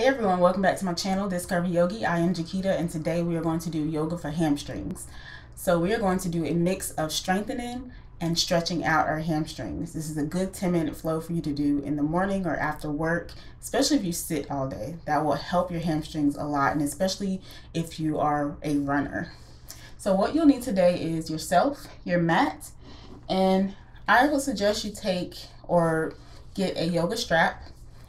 Hey everyone, welcome back to my channel. This is Curvi Yogi. I am Jakita, and today we are going to do yoga for hamstrings. So we are going to do a mix of strengthening and stretching out our hamstrings. This is a good 10-minute flow for you to do in the morning or after work, especially if you sit all day. That will help your hamstrings a lot, and especially if you are a runner. So what you'll need today is yourself, your mat, and I would suggest you take or get a yoga strap.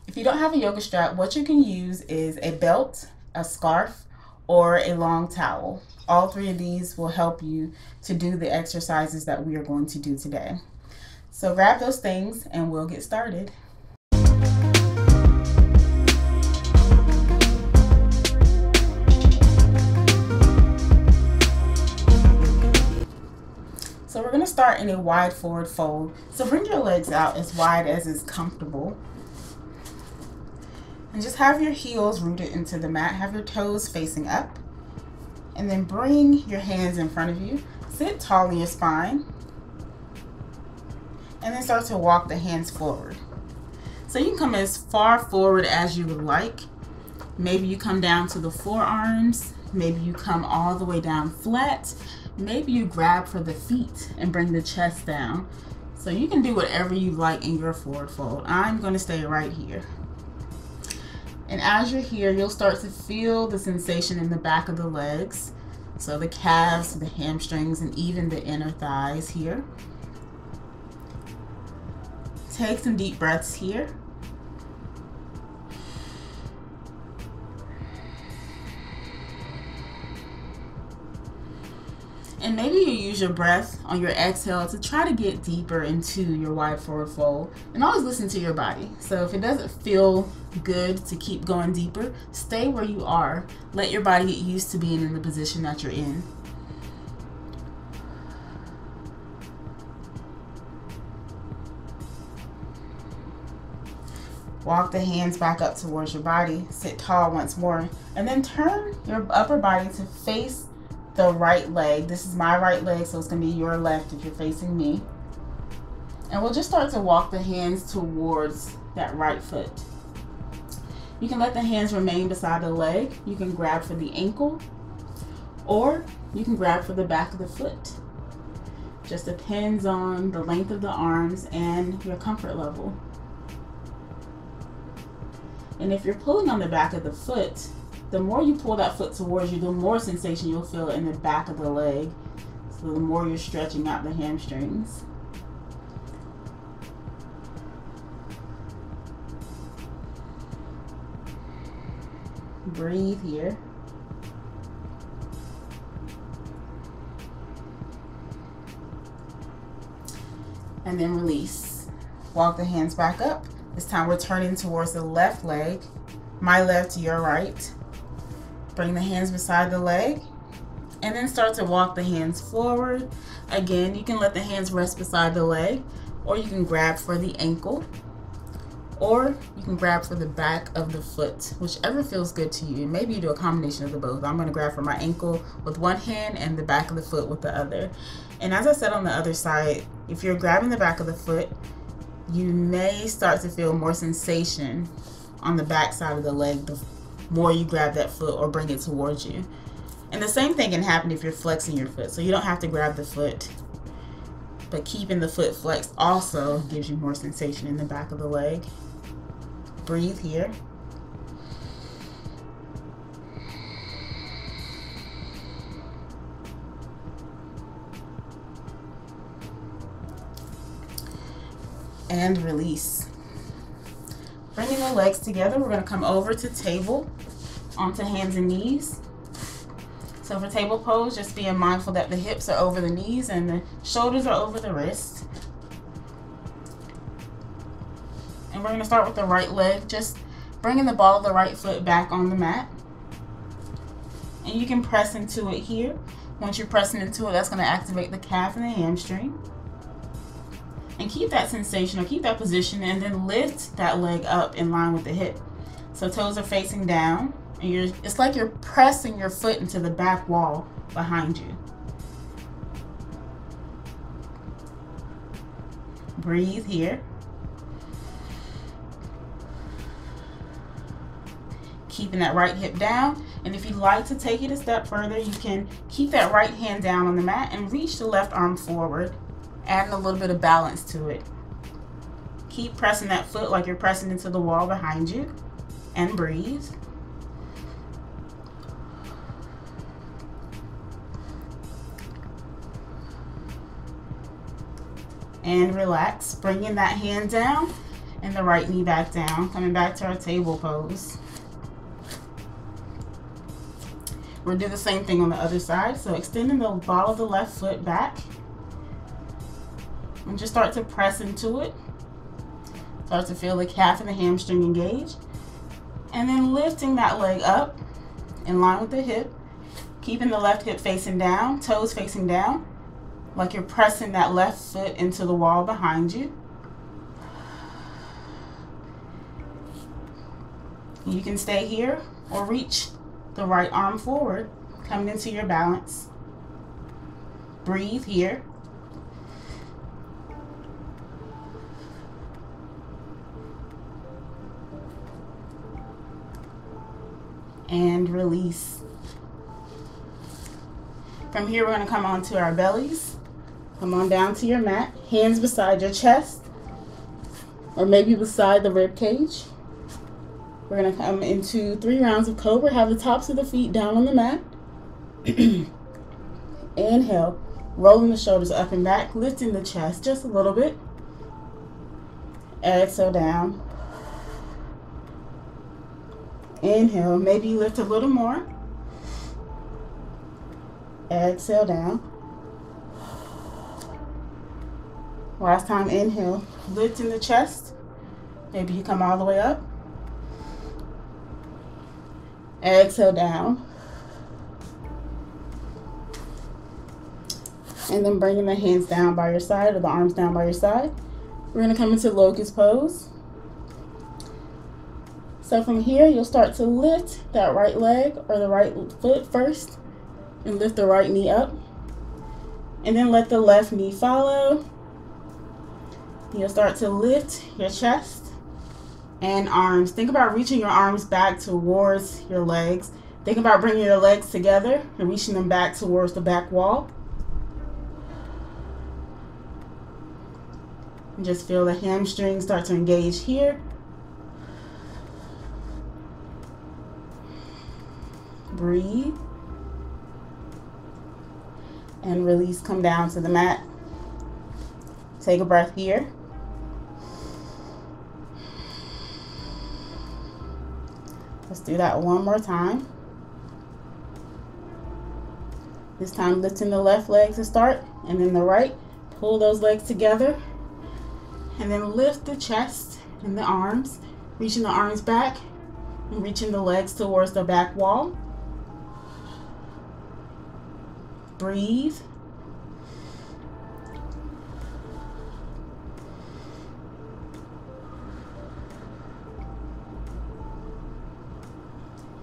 If you don't have a yoga strap, what you can use is a belt, a scarf, or a long towel. All three of these will help you to do the exercises that we are going to do today. So grab those things and we'll get started. So we're going to start in a wide forward fold. So bring your legs out as wide as is comfortable. And just have your heels rooted into the mat. Have your toes facing up. And then bring your hands in front of you. Sit tall in your spine. And then start to walk the hands forward. So you can come as far forward as you would like. Maybe you come down to the forearms. Maybe you come all the way down flat. Maybe you grab for the feet and bring the chest down. So you can do whatever you like in your forward fold. I'm going to stay right here. And as you're here, you'll start to feel the sensation in the back of the legs. So the calves, the hamstrings, and even the inner thighs here. Take some deep breaths here. And maybe you use your breath on your exhale to try to get deeper into your wide forward fold. And always listen to your body. So if it doesn't feel good to keep going deeper, stay where you are. Let your body get used to being in the position that you're in. Walk the hands back up towards your body. Sit tall once more. And then turn your upper body to face the right leg. This is my right leg, so it's going to be your left if you're facing me. And we'll just start to walk the hands towards that right foot. You can let the hands remain beside the leg. You can grab for the ankle, or you can grab for the back of the foot. Just depends on the length of the arms and your comfort level. And if you're pulling on the back of the foot, the more you pull that foot towards you, the more sensation you'll feel in the back of the leg. So the more you're stretching out the hamstrings. Breathe here. And then release. Walk the hands back up. This time we're turning towards the left leg. My left to your right. Bring the hands beside the leg and then start to walk the hands forward. Again, you can let the hands rest beside the leg, or you can grab for the ankle, or you can grab for the back of the foot, whichever feels good to you. Maybe you do a combination of the both. I'm going to grab for my ankle with one hand and the back of the foot with the other. And as I said on the other side, if you're grabbing the back of the foot, you may start to feel more sensation on the back side of the leg the more you grab that foot or bring it towards you. And the same thing can happen if you're flexing your foot. So you don't have to grab the foot, but keeping the foot flexed also gives you more sensation in the back of the leg. Breathe here. And release. Bringing the legs together, we're going to come over to table, onto hands and knees. So for table pose, just being mindful that the hips are over the knees and the shoulders are over the wrists. And we're going to start with the right leg, just bringing the ball of the right foot back on the mat. And you can press into it here. Once you're pressing into it, that's going to activate the calf and the hamstring. And keep that sensation or keep that position, and then lift that leg up in line with the hip. So toes are facing down, and it's like you're pressing your foot into the back wall behind you. Breathe here. keeping that right hip down. And if you'd like to take it a step further, you can keep that right hand down on the mat and reach the left arm forward, adding a little bit of balance to it. Keep pressing that foot like you're pressing into the wall behind you, and breathe. And relax, bringing that hand down and the right knee back down, coming back to our table pose. We'll do the same thing on the other side. So extending the ball of the left foot back and just start to press into it. Start to feel the calf and the hamstring engage. And then lifting that leg up in line with the hip, keeping the left hip facing down, toes facing down, like you're pressing that left foot into the wall behind you. You can stay here or reach the right arm forward, coming into your balance. Breathe here. And release. From here, we're going to come onto our bellies. Come on down to your mat, hands beside your chest, or maybe beside the rib cage. We're going to come into 3 rounds of cobra. Have the tops of the feet down on the mat. Inhale, rolling the shoulders up and back, lifting the chest just a little bit. Exhale down. Inhale, maybe you lift a little more. Exhale down. Last time, inhale, lifting the chest. Maybe you come all the way up. Exhale down. And then bringing the hands down by your side or the arms down by your side. We're going to come into Locust Pose. So from here, you'll start to lift that right leg or the right foot first and lift the right knee up. And then let the left knee follow. You'll start to lift your chest and arms. Think about reaching your arms back towards your legs. Think about bringing your legs together and reaching them back towards the back wall. And just feel the hamstrings start to engage here. Breathe. And release, come down to the mat. Take a breath here. Let's do that one more time. This time lifting the left leg to start, and then the right. Pull those legs together, and then lift the chest and the arms, reaching the arms back and reaching the legs towards the back wall. Breathe.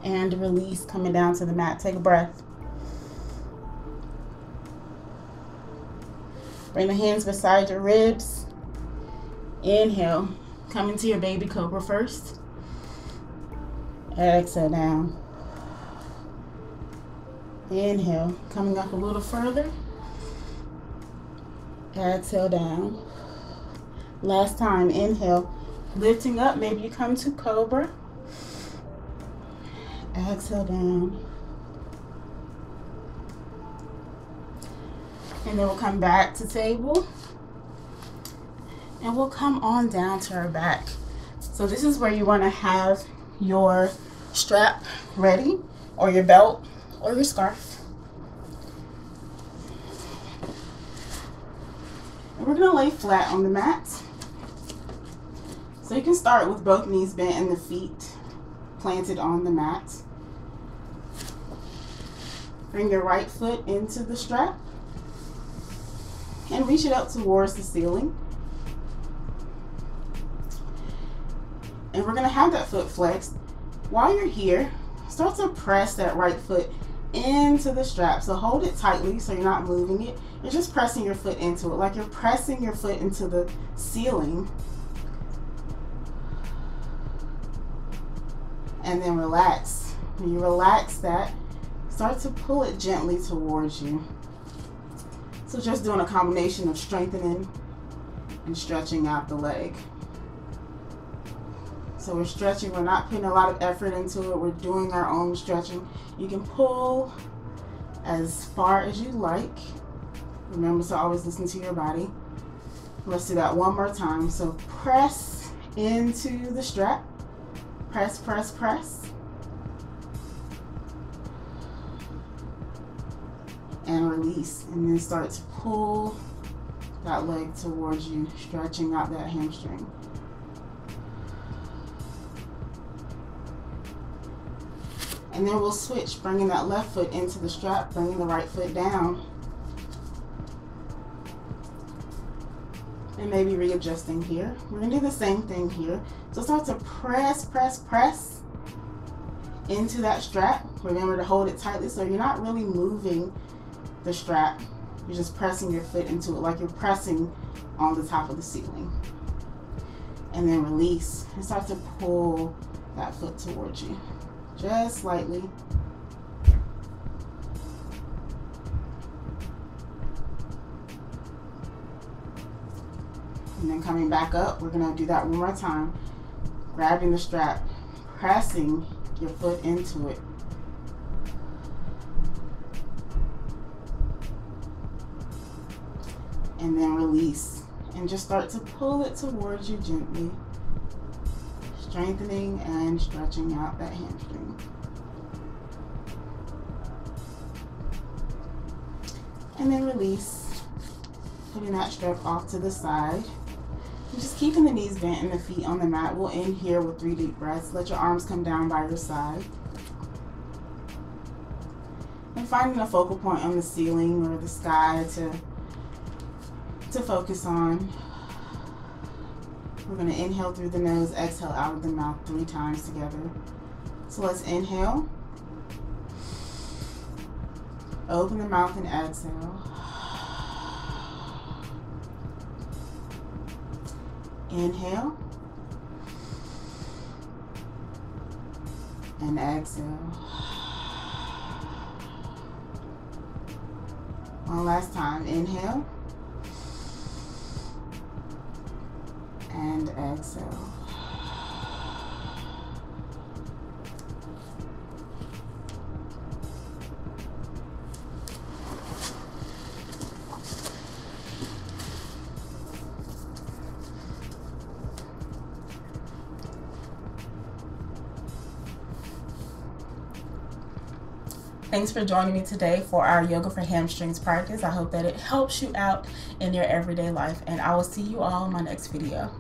And release, coming down to the mat. Take a breath. Bring the hands beside your ribs. Inhale, come into your baby cobra first. Exhale down. Inhale, coming up a little further. Exhale down. Last time, inhale, lifting up, maybe you come to cobra. Exhale down. And then we'll come back to table. And we'll come on down to our back. So this is where you want to have your strap ready, or your belt, or your scarf. And we're going to lay flat on the mat. So you can start with both knees bent and the feet planted on the mat. Bring your right foot into the strap and reach it up towards the ceiling. And we're going to have that foot flexed. While you're here, start to press that right foot into the strap. So hold it tightly so you're not moving it. You're just pressing your foot into it, like you're pressing your foot into the ceiling. and then relax. When you relax that, start to pull it gently towards you. So just doing a combination of strengthening and stretching out the leg. So we're stretching, we're not putting a lot of effort into it, we're doing our own stretching. You can pull as far as you like. Remember to always listen to your body. Let's do that one more time. So press into the strap. Press, press, press. And release. And then start to pull that leg towards you, stretching out that hamstring. And then we'll switch, bringing that left foot into the strap, bringing the right foot down. And maybe readjusting here. We're gonna do the same thing here. So start to press, press, press into that strap. Remember to hold it tightly so you're not really moving the strap. You're just pressing your foot into it like you're pressing on the top of the ceiling. And then release and start to pull that foot towards you. Just slightly. And then coming back up, we're gonna do that one more time. Grabbing the strap, pressing your foot into it. And then release. And just start to pull it towards you gently. Strengthening and stretching out that hamstring. And then release, putting that strap off to the side. And just keeping the knees bent and the feet on the mat. We'll end here with 3 deep breaths. Let your arms come down by your side. And finding a focal point on the ceiling or the sky to focus on. We're going to inhale through the nose, exhale out of the mouth 3 times together. So let's inhale. Open the mouth and exhale. Inhale. And exhale. One last time. Inhale. And exhale. Thanks for joining me today for our Yoga for Hamstrings practice. I hope that it helps you out in your everyday life, and I will see you all in my next video.